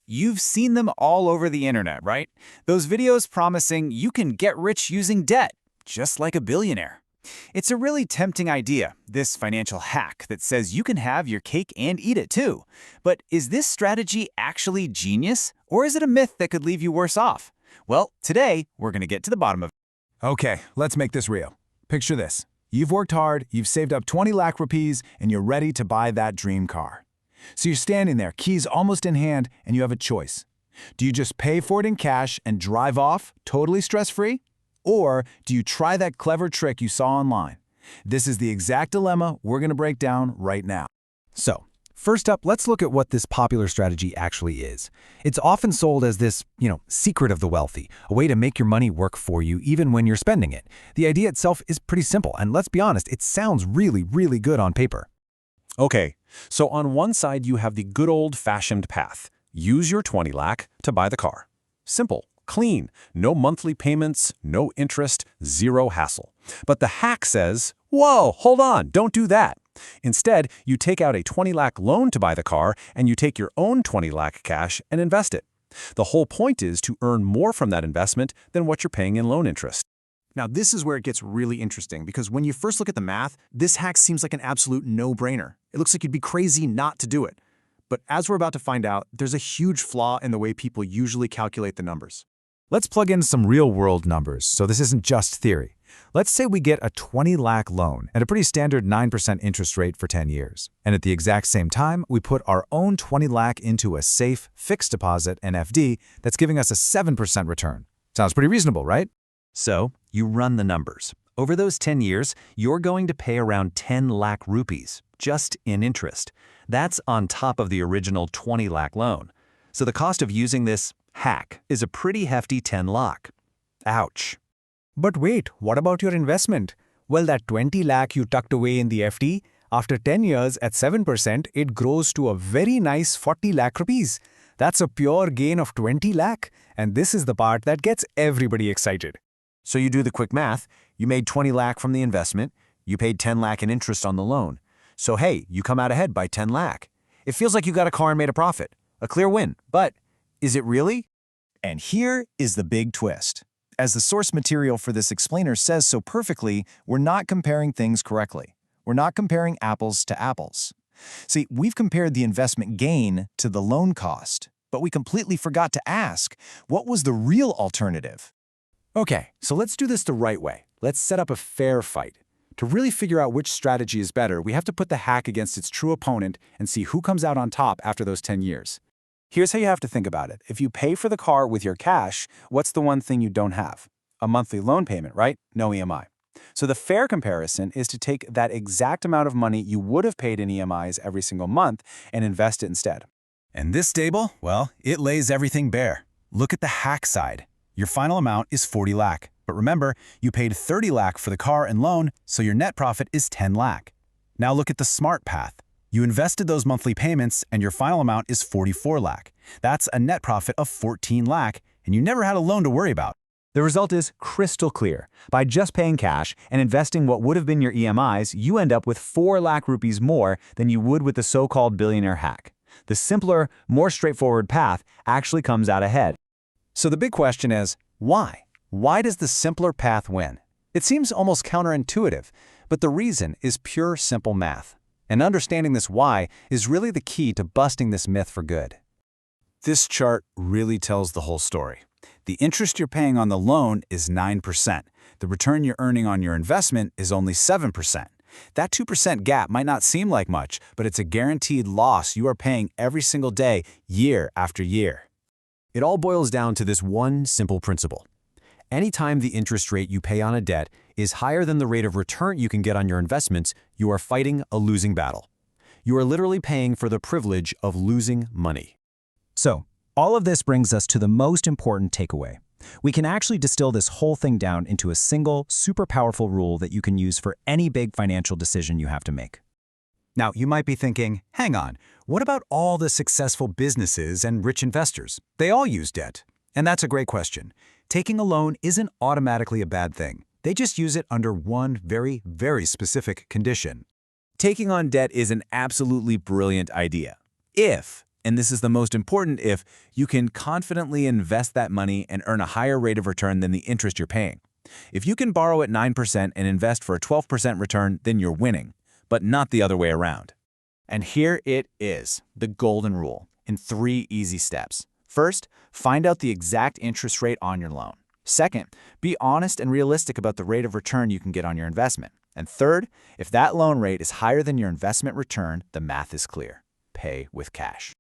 You've seen them all over the internet, right? Those videos promising you can get rich using debt, just like a billionaire. It's a really tempting idea, this financial hack that says you can have your cake and eat it too. But is this strategy actually genius, or is it a myth that could leave you worse off? Well, today, we're going to get to the bottom of it. Okay, let's make this real. Picture this. You've worked hard, you've saved up 20 lakh rupees, and you're ready to buy that dream car. So you're standing there, keys almost in hand, and you have a choice. Do you just pay for it in cash and drive off, totally stress-free? Or do you try that clever trick you saw online? This is the exact dilemma we're going to break down right now. So, first up, let's look at what this popular strategy actually is. It's often sold as this, secret of the wealthy, a way to make your money work for you even when you're spending it. The idea itself is pretty simple, and let's be honest, it sounds really, really good on paper. Okay, so on one side you have the good old-fashioned path. Use your 20 lakh to buy the car. Simple, clean, no monthly payments, no interest, zero hassle. But the hack says, whoa, hold on, don't do that. Instead, you take out a 20 lakh loan to buy the car and you take your own 20 lakh cash and invest it. The whole point is to earn more from that investment than what you're paying in loan interest. Now, this is where it gets really interesting because when you first look at the math, this hack seems like an absolute no-brainer. It looks like you'd be crazy not to do it. But as we're about to find out, there's a huge flaw in the way people usually calculate the numbers. Let's plug in some real-world numbers, so this isn't just theory. Let's say we get a 20 lakh loan at a pretty standard 9% interest rate for 10 years. And at the exact same time, we put our own 20 lakh into a safe, fixed deposit, an FD, that's giving us a 7% return. Sounds pretty reasonable, right? So, you run the numbers. Over those 10 years, you're going to pay around 10 lakh rupees, just in interest. That's on top of the original 20 lakh loan. So the cost of using this hack is a pretty hefty 10 lakh. Ouch. But wait, what about your investment? Well, that 20 lakh you tucked away in the FD, after 10 years at 7%, it grows to a very nice 40 lakh rupees. That's a pure gain of 20 lakh, and this is the part that gets everybody excited. So you do the quick math, you made 20 lakh from the investment, you paid 10 lakh in interest on the loan. So hey, you come out ahead by 10 lakh. It feels like you got a car and made a profit. A clear win. But is it really? And here is the big twist. As the source material for this explainer says so perfectly, we're not comparing things correctly. We're not comparing apples to apples. See, we've compared the investment gain to the loan cost, but we completely forgot to ask, what was the real alternative? Okay, so let's do this the right way. Let's set up a fair fight. To really figure out which strategy is better, we have to put the hack against its true opponent and see who comes out on top after those 10 years. Here's how you have to think about it. If you pay for the car with your cash, what's the one thing you don't have? A monthly loan payment, right? No EMI. So the fair comparison is to take that exact amount of money you would have paid in EMIs every single month and invest it instead. And this table, well, it lays everything bare. Look at the hack side. Your final amount is 40 lakh. But remember, you paid 30 lakh for the car and loan, so your net profit is 10 lakh. Now look at the smart path. You invested those monthly payments, and your final amount is 44 lakh. That's a net profit of 14 lakh, and you never had a loan to worry about. The result is crystal clear. By just paying cash and investing what would have been your EMIs, you end up with 4 lakh rupees more than you would with the so-called billionaire hack. The simpler, more straightforward path actually comes out ahead. So the big question is, why? Why does the simpler path win? It seems almost counterintuitive, but the reason is pure simple math. And understanding this why is really the key to busting this myth for good. This chart really tells the whole story. The interest you're paying on the loan is 9%. The return you're earning on your investment is only 7%. That 2% gap might not seem like much, but it's a guaranteed loss you are paying every single day, year after year. It all boils down to this one simple principle. Anytime the interest rate you pay on a debt is higher than the rate of return you can get on your investments, you are fighting a losing battle. You are literally paying for the privilege of losing money. So, all of this brings us to the most important takeaway. We can actually distill this whole thing down into a single, super powerful rule that you can use for any big financial decision you have to make. Now, you might be thinking, hang on, what about all the successful businesses and rich investors? They all use debt. And that's a great question. Taking a loan isn't automatically a bad thing. They just use it under one very, very specific condition. Taking on debt is an absolutely brilliant idea. If And this is the most important if you can confidently invest that money and earn a higher rate of return than the interest you're paying. If you can borrow at 9% and invest for a 12% return, then you're winning, but not the other way around. And here it is, the golden rule, in 3 easy steps. First, find out the exact interest rate on your loan. Second, be honest and realistic about the rate of return you can get on your investment. And third, if that loan rate is higher than your investment return, the math is clear. Pay with cash.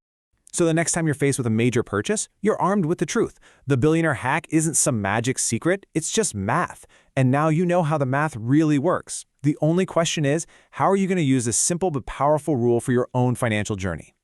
So the next time you're faced with a major purchase, you're armed with the truth. The Billionaire Hack isn't some magic secret, it's just math. And now you know how the math really works. The only question is, how are you going to use this simple but powerful rule for your own financial journey?